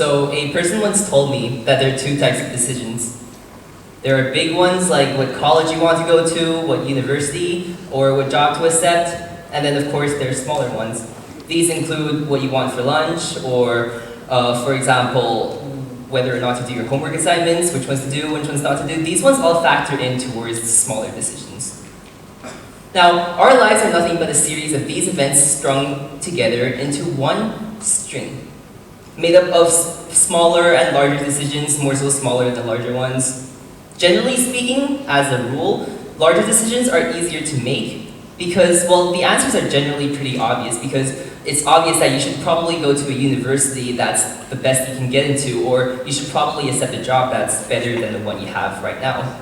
So a person once told me that there are two types of decisions. There are big ones like what college you want to go to, what university, or what job to accept, and then of course there are smaller ones. These include what you want for lunch, or for example, whether or not to do your homework assignments, which ones to do, which ones not to do. These ones all factor in towards smaller decisions. Now, our lives are nothing but a series of these events strung together into one string, made up of smaller and larger decisions, more so smaller than larger ones. Generally speaking, as a rule, larger decisions are easier to make because, well, the answers are generally pretty obvious because it's obvious that you should probably go to a university that's the best you can get into, or you should probably accept a job that's better than the one you have right now.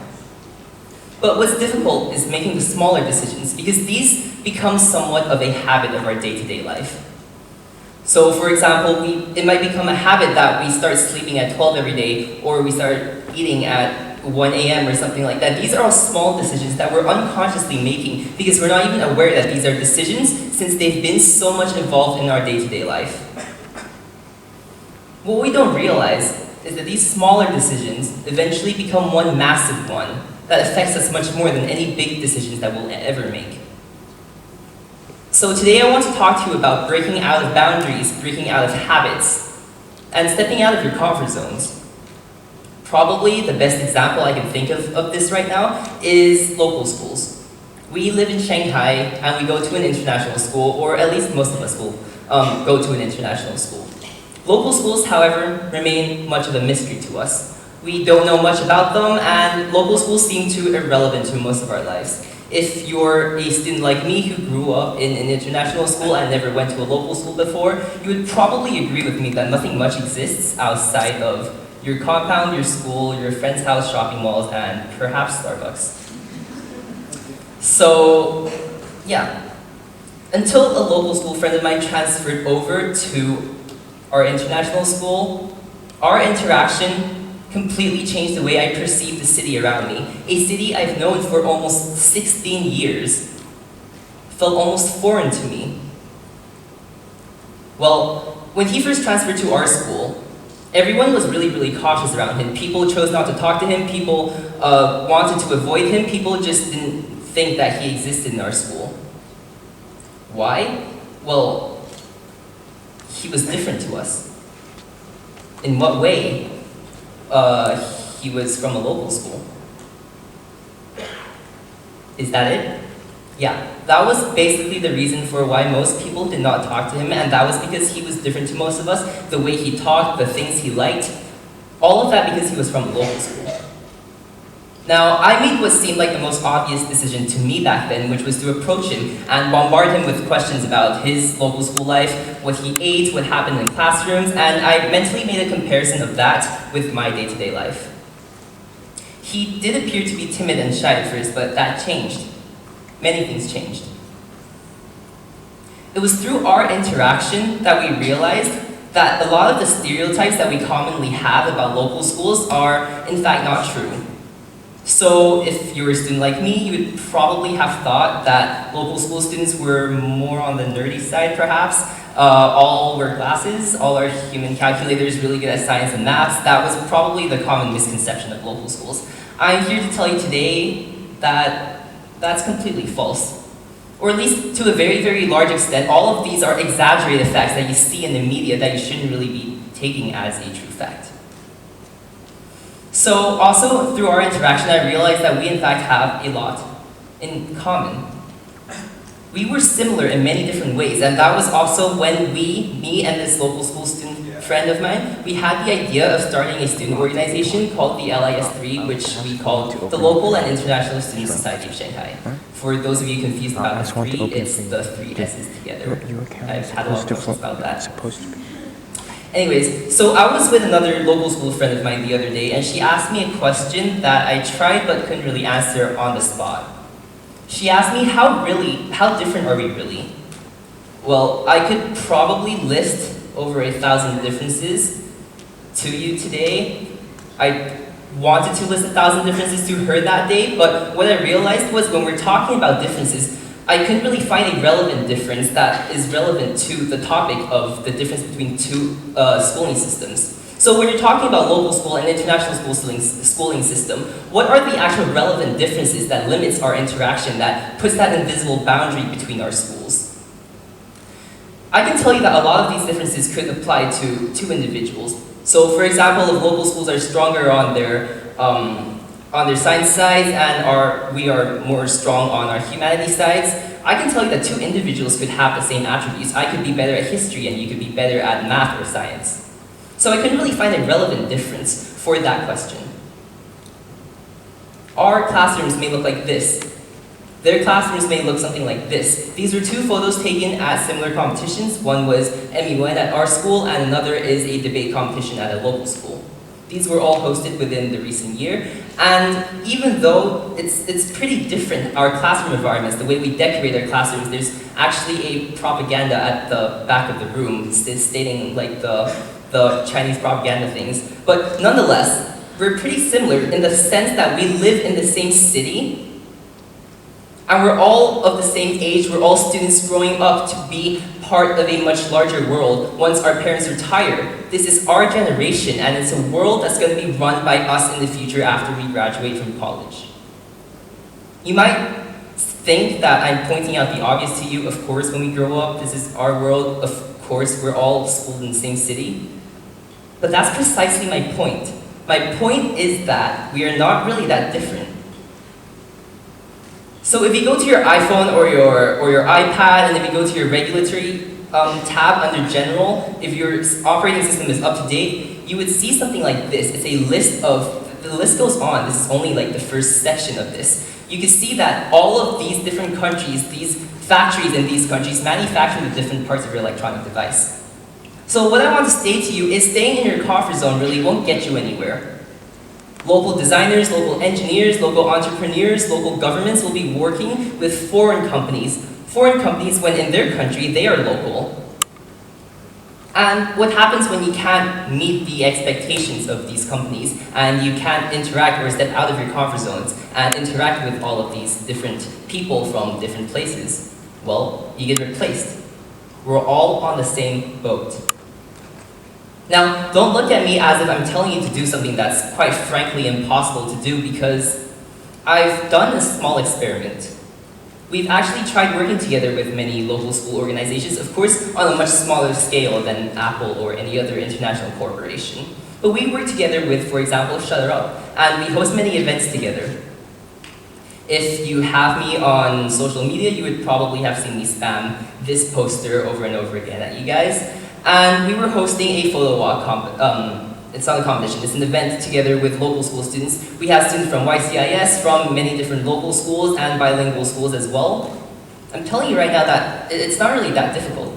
But what's difficult is making the smaller decisions because these become somewhat of a habit of our day-to-day life. So for example, it might become a habit that we start sleeping at 12 every day, or we start eating at 1 a.m. or something like that. These are all small decisions that we're unconsciously making because we're not even aware that these are decisions since they've been so much involved in our day-to-day life. What we don't realize is that these smaller decisions eventually become one massive one that affects us much more than any big decisions that we'll ever make. So today I want to talk to you about breaking out of boundaries, breaking out of habits, and stepping out of your comfort zones. Probably the best example I can think of this right now is local schools. We live in Shanghai and we go to an international school, or at least most of us will go to an international school. Local schools, however, remain much of a mystery to us. We don't know much about them, and local schools seem too irrelevant to most of our lives. If you're a student like me who grew up in an international school and never went to a local school before, you would probably agree with me that nothing much exists outside of your compound, your school, your friend's house, shopping malls, and perhaps Starbucks. So, yeah. Until a local school friend of mine transferred over to our international school, our interaction completely changed the way I perceive the city around me. A city I've known for almost 16 years felt almost foreign to me. Well, when he first transferred to our school, everyone was really cautious around him. People chose not to talk to him, people wanted to avoid him, people just didn't think that he existed in our school. Why? Well, he was different to us. In what way? He was from a local school. Is that it? Yeah, that was basically the reason for why most people did not talk to him, and that was because he was different to most of us, the way he talked, the things he liked, all of that because he was from a local school. Now, I made what seemed like the most obvious decision to me back then, which was to approach him and bombard him with questions about his local school life, what he ate, what happened in classrooms, and I mentally made a comparison of that with my day-to-day life. He did appear to be timid and shy at first, but that changed. Many things changed. It was through our interaction that we realized that a lot of the stereotypes that we commonly have about local schools are, in fact, not true. So if you were a student like me, you would probably have thought that local school students were more on the nerdy side, perhaps. All wear glasses, all are human calculators, really good at science and maths. That was probably the common misconception of local schools. I'm here to tell you today that that's completely false. Or at least to a very large extent, all of these are exaggerated facts that you see in the media that you shouldn't really be taking as a true fact. So also through our interaction, I realized that we in fact have a lot in common. We were similar in many different ways, and that was also when me and this local school student friend of mine, we had the idea of starting a student organization called the LIS3, which we called the Local and International Student Society of Shanghai. For those of you confused about the three, it's the three S's together. I've had a lot of questions about that. Anyways, so I was with another local school friend of mine the other day, and she asked me a question that I tried but couldn't really answer on the spot. She asked me, how different are we really? Well, I could probably list over 1,000 differences to you today. I wanted to list 1,000 differences to her that day, but what I realized was when we're talking about differences, I couldn't really find a relevant difference that is relevant to the topic of the difference between two schooling systems. So when you're talking about local school and international schooling system, what are the actual relevant differences that limits our interaction, that puts that invisible boundary between our schools? I can tell you that a lot of these differences could apply to two individuals. So for example, if local schools are stronger on their science sides and we are more strong on our humanities sides, I can tell you that two individuals could have the same attributes. I could be better at history and you could be better at math or science. So I couldn't really find a relevant difference for that question. Our classrooms may look like this. Their classrooms may look something like this. These were two photos taken at similar competitions. One was MUN at our school and another is a debate competition at a local school. These were all hosted within the recent year, and even though it's pretty different, our classroom environments, the way we decorate our classrooms, there's actually a propaganda at the back of the room stating like the Chinese propaganda things, but nonetheless, we're pretty similar in the sense that we live in the same city, and we're all of the same age, we're all students growing up to be part of a much larger world once our parents retire. This is our generation, and it's a world that's going to be run by us in the future after we graduate from college. You might think that I'm pointing out the obvious to you. Of course, when we grow up, this is our world. Of course, we're all schooled in the same city. But that's precisely my point. My point is that we are not really that different. So if you go to your iPhone or your iPad, and if you go to your regulatory tab under General, if your operating system is up to date, you would see something like this. It's a list of, the list goes on. This is only like the first section of this. You can see that all of these different countries, these factories in these countries, manufacture the different parts of your electronic device. So what I want to say to you is staying in your comfort zone really won't get you anywhere. Local designers, local engineers, local entrepreneurs, local governments will be working with foreign companies. Foreign companies, when in their country, they are local. And what happens when you can't meet the expectations of these companies and you can't interact or step out of your comfort zones and interact with all of these different people from different places? Well, you get replaced. We're all on the same boat. Now, don't look at me as if I'm telling you to do something that's quite frankly impossible to do, because I've done a small experiment. We've actually tried working together with many local school organizations, of course on a much smaller scale than Apple or any other international corporation. But we work together with, for example, Shut Up, and we host many events together. If you have me on social media, you would probably have seen me spam this poster over and over again at you guys. And we were hosting a photo walk, it's not a competition, it's an event together with local school students. We have students from YCIS, from many different local schools and bilingual schools as well. I'm telling you right now that it's not really that difficult.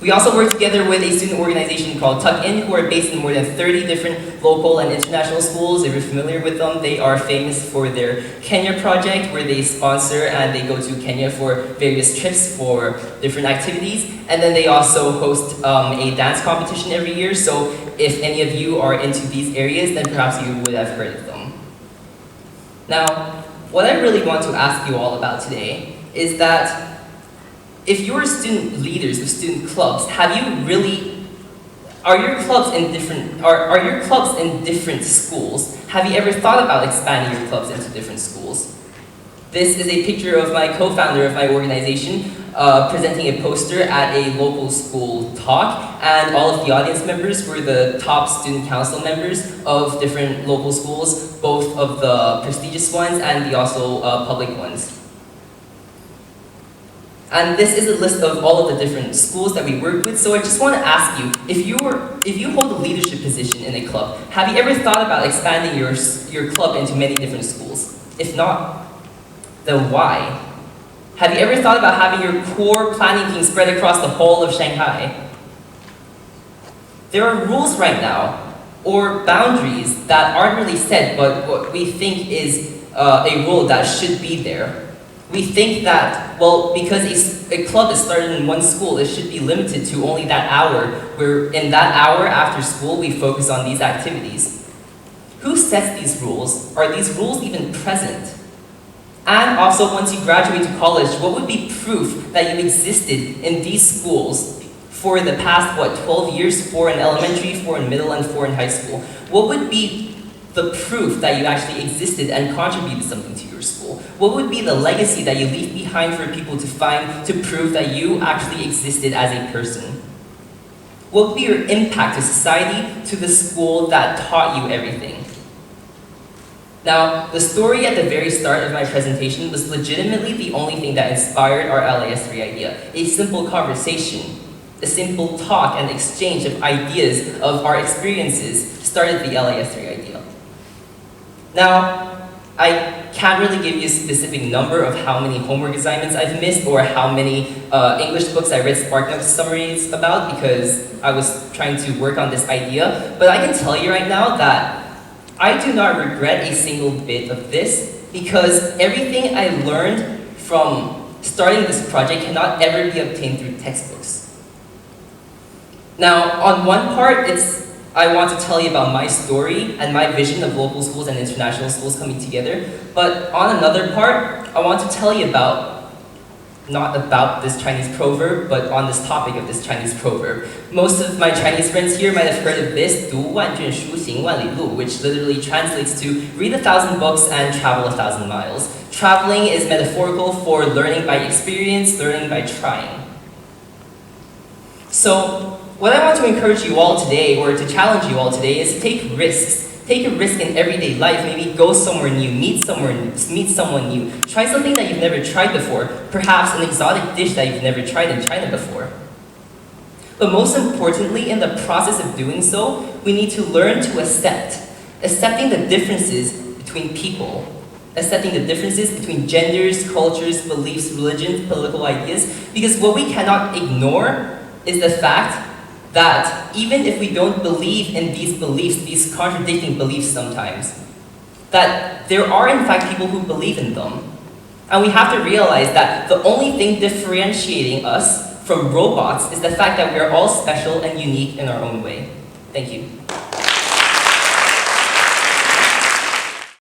We also work together with a student organization called Tuck In, who are based in more than 30 different local and international schools. If you're familiar with them, they are famous for their Kenya project, where they sponsor and they go to Kenya for various trips for different activities. And then they also host a dance competition every year. So if any of you are into these areas, then perhaps you would have heard of them. Now, what I really want to ask you all about today is that if you're student leaders of student clubs, are your clubs in different schools? Have you ever thought about expanding your clubs into different schools? This is a picture of my co-founder of my organization presenting a poster at a local school talk, and all of the audience members were the top student council members of different local schools, both of the prestigious ones and the also public ones. And this is a list of all of the different schools that we work with. So I just want to ask you, if you hold a leadership position in a club, have you ever thought about expanding your club into many different schools? If not, then why? Have you ever thought about having your core planning team spread across the whole of Shanghai? There are rules right now, or boundaries that aren't really set, but what we think is a rule that should be there. We think that, well, because a club is started in one school, it should be limited to only that hour, where in that hour after school we focus on these activities. Who sets these rules? Are these rules even present? And also, once you graduate to college, what would be proof that you existed in these schools for the past, 12 years, 4 in elementary, 4 in middle, and 4 in high school, what would be the proof that you actually existed and contributed something to your school? What would be the legacy that you leave behind for people to find to prove that you actually existed as a person? What would be your impact to society, to the school that taught you everything? Now, the story at the very start of my presentation was legitimately the only thing that inspired our LAS3 idea. A simple conversation, a simple talk and exchange of ideas of our experiences started the LAS3 idea. Now, I can't really give you a specific number of how many homework assignments I've missed or how many English books I read SparkNotes summaries about because I was trying to work on this idea, but I can tell you right now that I do not regret a single bit of this because everything I learned from starting this project cannot ever be obtained through textbooks. Now, on one part, I want to tell you about my story and my vision of local schools and international schools coming together. But on another part, I want to tell you not about this Chinese proverb, but on this topic of this Chinese proverb. Most of my Chinese friends here might have heard of this, 读万卷书行万里路, which literally translates to read 1,000 books and travel 1,000 miles. Traveling is metaphorical for learning by experience, learning by trying. So, what I want to encourage you all today, or to challenge you all today, is to take risks. Take a risk in everyday life, maybe go somewhere new, meet someone new, try something that you've never tried before, perhaps an exotic dish that you've never tried in China before. But most importantly, in the process of doing so, we need to learn to accepting the differences between people, accepting the differences between genders, cultures, beliefs, religions, political ideas, because what we cannot ignore is the fact that even if we don't believe in these beliefs, these contradicting beliefs sometimes, that there are in fact people who believe in them. And we have to realize that the only thing differentiating us from robots is the fact that we are all special and unique in our own way. Thank you.